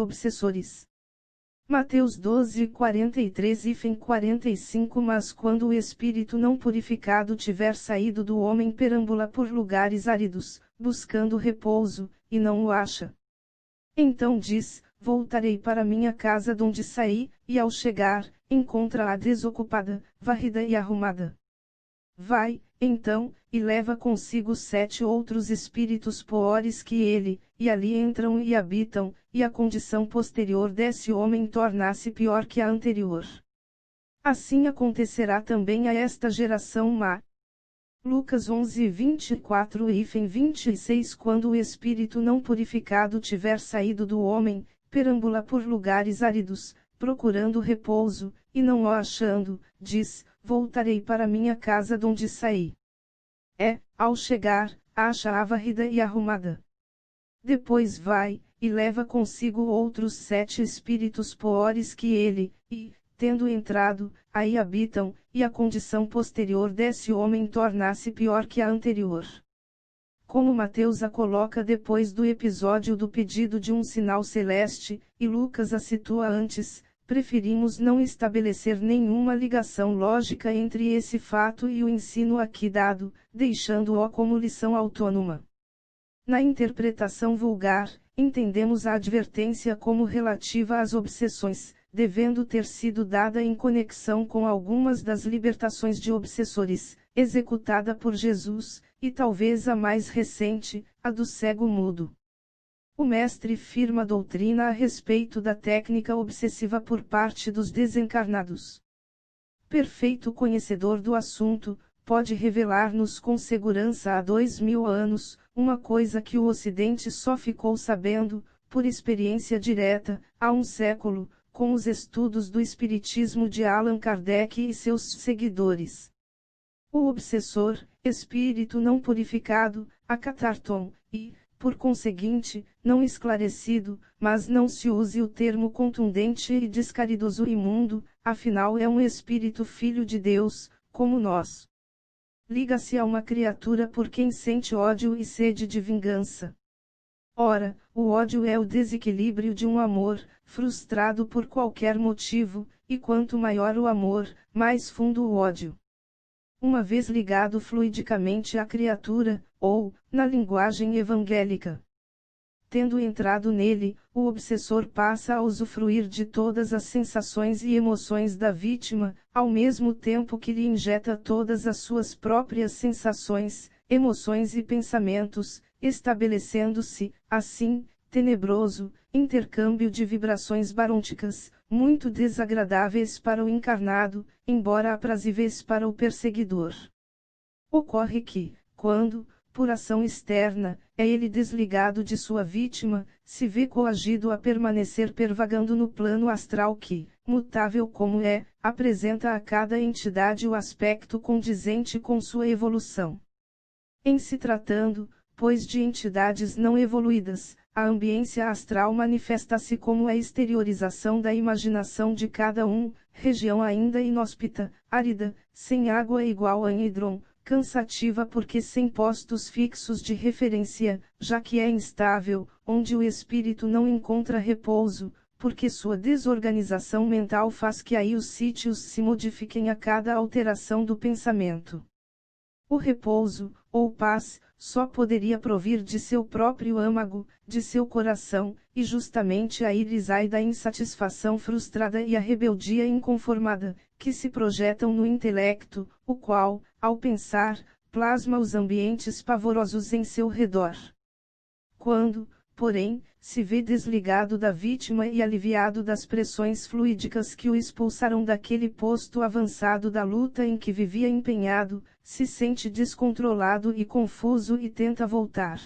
obsessores. Mateus 12:43-45. Mas quando o espírito não purificado tiver saído do homem, perambula por lugares áridos, buscando repouso, e não o acha. Então diz: voltarei para minha casa donde saí, e ao chegar, encontra-a desocupada, varrida e arrumada. Vai, então, e leva consigo 7 outros espíritos piores que ele, e ali entram e habitam, e a condição posterior desse homem torna-se pior que a anterior. Assim acontecerá também a esta geração má. Lucas 11:24-26. Quando o espírito não purificado tiver saído do homem, perambula por lugares áridos, procurando repouso, e não o achando, diz: voltarei para minha casa donde saí. Ao chegar, acha-a varrida e arrumada. Depois vai, e leva consigo outros 7 espíritos piores que ele, e, tendo entrado, aí habitam, e a condição posterior desse homem torna-se pior que a anterior. Como Mateus a coloca depois do episódio do pedido de um sinal celeste, e Lucas a situa antes, preferimos não estabelecer nenhuma ligação lógica entre esse fato e o ensino aqui dado, deixando-o como lição autônoma. Na interpretação vulgar, entendemos a advertência como relativa às obsessões, devendo ter sido dada em conexão com algumas das libertações de obsessores, executada por Jesus, e talvez a mais recente, a do cego mudo. O mestre firma doutrina a respeito da técnica obsessiva por parte dos desencarnados. Perfeito conhecedor do assunto, pode revelar-nos com segurança há 2000 anos, uma coisa que o Ocidente só ficou sabendo, por experiência direta, há um século, com os estudos do Espiritismo de Allan Kardec e seus seguidores. O obsessor, espírito não purificado, acatarton, e, por conseguinte, não esclarecido, mas não se use o termo contundente e descaridoso imundo, afinal é um espírito filho de Deus, como nós. Liga-se a uma criatura por quem sente ódio e sede de vingança. Ora, o ódio é o desequilíbrio de um amor, frustrado por qualquer motivo, e quanto maior o amor, mais fundo o ódio. Uma vez ligado fluidicamente à criatura, ou, na linguagem evangélica, tendo entrado nele, o obsessor passa a usufruir de todas as sensações e emoções da vítima, ao mesmo tempo que lhe injeta todas as suas próprias sensações, emoções e pensamentos, estabelecendo-se, assim, tenebroso, intercâmbio de vibrações barônticas, muito desagradáveis para o encarnado, embora aprazíveis para o perseguidor. Ocorre que, quando, por ação externa, é ele desligado de sua vítima, se vê coagido a permanecer pervagando no plano astral que, mutável como é, apresenta a cada entidade o aspecto condizente com sua evolução. Em se tratando, pois de entidades não evoluídas, a ambiência astral manifesta-se como a exteriorização da imaginação de cada um, região ainda inóspita, árida, sem água igual a anhidron, cansativa porque sem postos fixos de referência, já que é instável, onde o espírito não encontra repouso, porque sua desorganização mental faz que aí os sítios se modifiquem a cada alteração do pensamento. O repouso, ou paz, só poderia provir de seu próprio âmago, de seu coração, e justamente aí reside da insatisfação frustrada e a rebeldia inconformada, que se projetam no intelecto, o qual, ao pensar, plasma os ambientes pavorosos em seu redor. Quando, porém, se vê desligado da vítima e aliviado das pressões fluídicas que o expulsaram daquele posto avançado da luta em que vivia empenhado, se sente descontrolado e confuso e tenta voltar.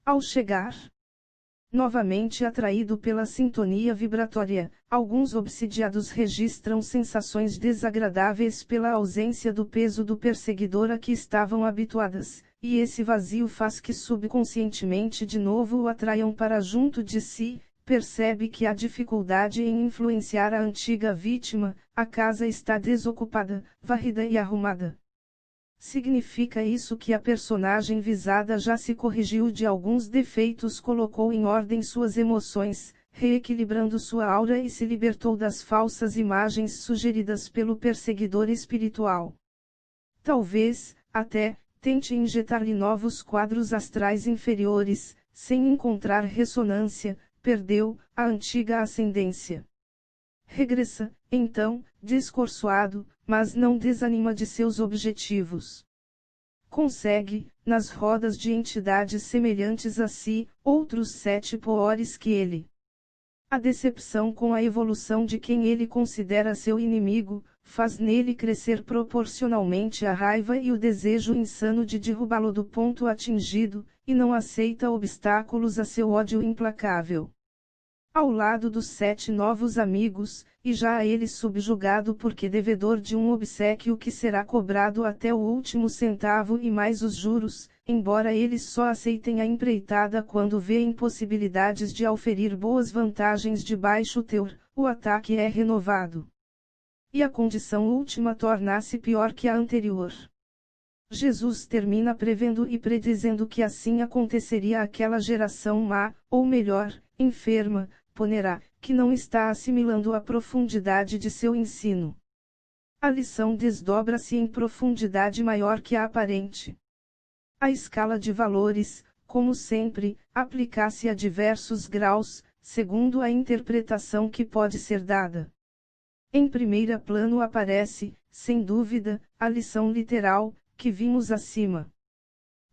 Ao chegar, novamente atraído pela sintonia vibratória, alguns obsidiados registram sensações desagradáveis pela ausência do peso do perseguidor a que estavam habituadas, e esse vazio faz que subconscientemente de novo o atraiam para junto de si. Percebe que há dificuldade em influenciar a antiga vítima, a casa está desocupada, varrida e arrumada. Significa isso que a personagem visada já se corrigiu de alguns defeitos, colocou em ordem suas emoções, reequilibrando sua aura e se libertou das falsas imagens sugeridas pelo perseguidor espiritual. Talvez, até, tente injetar-lhe novos quadros astrais inferiores, sem encontrar ressonância, perdeu a antiga ascendência. Regressa, então, descorçoado, mas não desanima de seus objetivos. Consegue, nas rodas de entidades semelhantes a si, outros 7 piores que ele. A decepção com a evolução de quem ele considera seu inimigo, faz nele crescer proporcionalmente a raiva e o desejo insano de derrubá-lo do ponto atingido, e não aceita obstáculos a seu ódio implacável. Ao lado dos 7 novos amigos, e já a ele subjugado porque devedor de um obséquio que será cobrado até o último centavo e mais os juros, embora eles só aceitem a empreitada quando vêem possibilidades de auferir boas vantagens de baixo teor, o ataque é renovado. E a condição última torna-se pior que a anterior. Jesus termina prevendo e predizendo que assim aconteceria àquela geração má, ou melhor, enferma, ponerá, que não está assimilando a profundidade de seu ensino. A lição desdobra-se em profundidade maior que a aparente. A escala de valores, como sempre, aplica-se a diversos graus, segundo a interpretação que pode ser dada. Em primeiro plano aparece, sem dúvida, a lição literal, que vimos acima.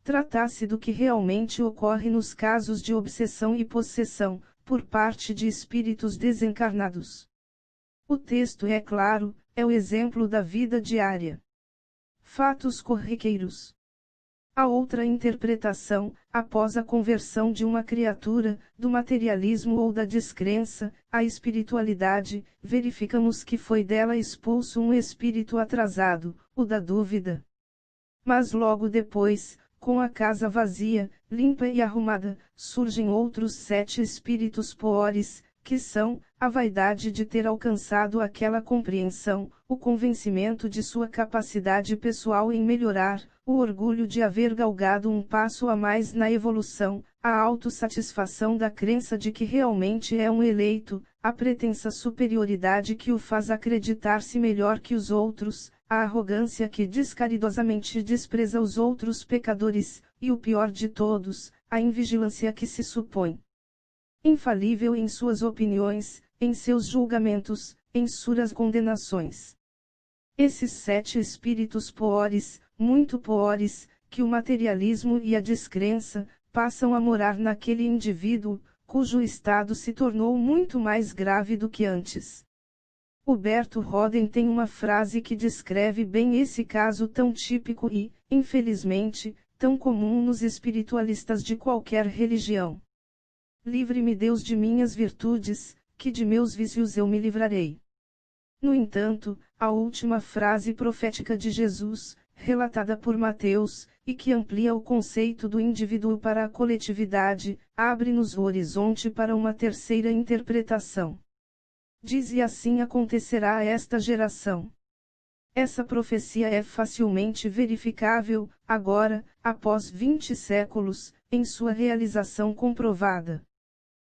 Trata-se do que realmente ocorre nos casos de obsessão e possessão, por parte de espíritos desencarnados. O texto é claro, é o exemplo da vida diária. Fatos corriqueiros. A outra interpretação, após a conversão de uma criatura, do materialismo ou da descrença, à espiritualidade, verificamos que foi dela expulso um espírito atrasado, o da dúvida. Mas logo depois, com a casa vazia, limpa e arrumada, surgem outros 7 espíritos piores, que são, a vaidade de ter alcançado aquela compreensão, o convencimento de sua capacidade pessoal em melhorar, o orgulho de haver galgado um passo a mais na evolução, a autossatisfação da crença de que realmente é um eleito, a pretensa superioridade que o faz acreditar-se melhor que os outros, a arrogância que descaridosamente despreza os outros pecadores, e o pior de todos, a invigilância que se supõe infalível em suas opiniões, em seus julgamentos, em suas condenações. Esses 7 espíritos piores, muito piores, que o materialismo e a descrença, passam a morar naquele indivíduo, cujo estado se tornou muito mais grave do que antes. Huberto Roden tem uma frase que descreve bem esse caso tão típico e, infelizmente, tão comum nos espiritualistas de qualquer religião. Livre-me Deus de minhas virtudes, que de meus vícios eu me livrarei. No entanto, a última frase profética de Jesus, relatada por Mateus, e que amplia o conceito do indivíduo para a coletividade, abre-nos o horizonte para uma terceira interpretação. Diz: e assim acontecerá a esta geração. Essa profecia é facilmente verificável, agora, após 20 séculos, em sua realização comprovada.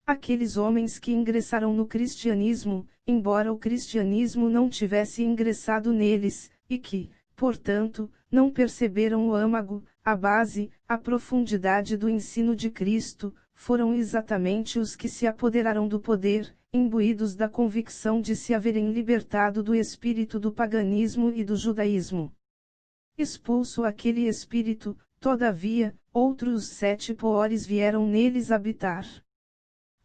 Aqueles homens que ingressaram no cristianismo, embora o cristianismo não tivesse ingressado neles, e que, portanto, não perceberam o âmago, a base, a profundidade do ensino de Cristo, foram exatamente os que se apoderaram do poder, imbuídos da convicção de se haverem libertado do espírito do paganismo e do judaísmo. Expulso aquele espírito, todavia, outros 7 piores vieram neles habitar.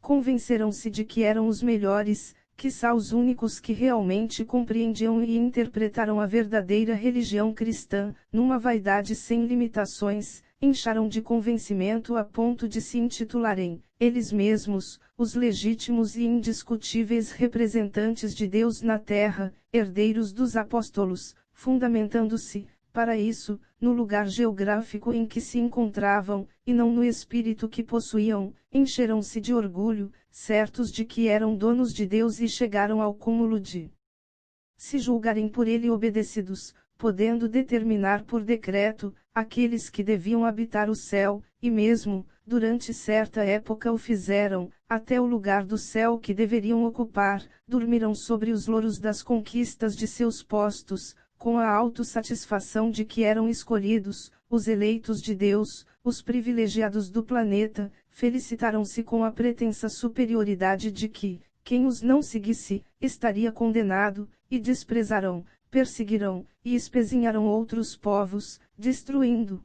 Convenceram-se de que eram os melhores, quiçá os únicos que realmente compreendiam e interpretaram a verdadeira religião cristã, numa vaidade sem limitações, incharam de convencimento a ponto de se intitularem, eles mesmos, os legítimos e indiscutíveis representantes de Deus na terra, herdeiros dos apóstolos, fundamentando-se, para isso, no lugar geográfico em que se encontravam, e não no espírito que possuíam, encheram-se de orgulho, certos de que eram donos de Deus e chegaram ao cúmulo de se julgarem por ele obedecidos, podendo determinar por decreto, aqueles que deviam habitar o céu, e mesmo, durante certa época o fizeram, até o lugar do céu que deveriam ocupar, dormiram sobre os louros das conquistas de seus postos, com a autossatisfação de que eram escolhidos, os eleitos de Deus, os privilegiados do planeta, felicitaram-se com a pretensa superioridade de que, quem os não seguisse, estaria condenado, e desprezarão, perseguirão, e espezinharão outros povos, destruindo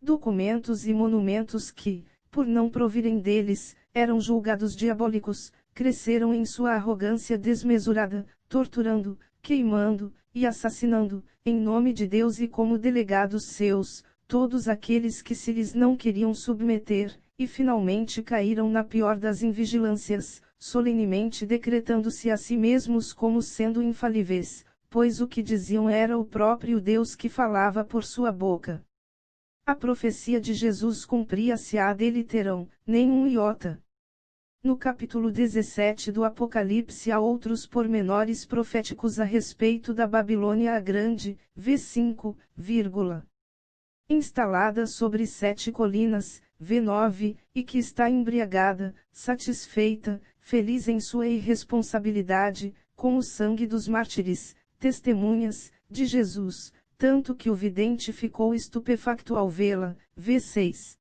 documentos e monumentos que, por não provirem deles, eram julgados diabólicos, cresceram em sua arrogância desmesurada, torturando, queimando, e assassinando, em nome de Deus e como delegados seus, todos aqueles que se lhes não queriam submeter, e finalmente caíram na pior das invigilâncias, solenemente decretando-se a si mesmos como sendo infalíveis, pois o que diziam era o próprio Deus que falava por sua boca. A profecia de Jesus cumpria-se ad literam, nem um iota. No capítulo 17 do Apocalipse há outros pormenores proféticos a respeito da Babilônia a Grande, v5, instalada sobre 7 colinas, v9, e que está embriagada, satisfeita, feliz em sua irresponsabilidade, com o sangue dos mártires, testemunhas, de Jesus, tanto que o vidente ficou estupefacto ao vê-la, v6.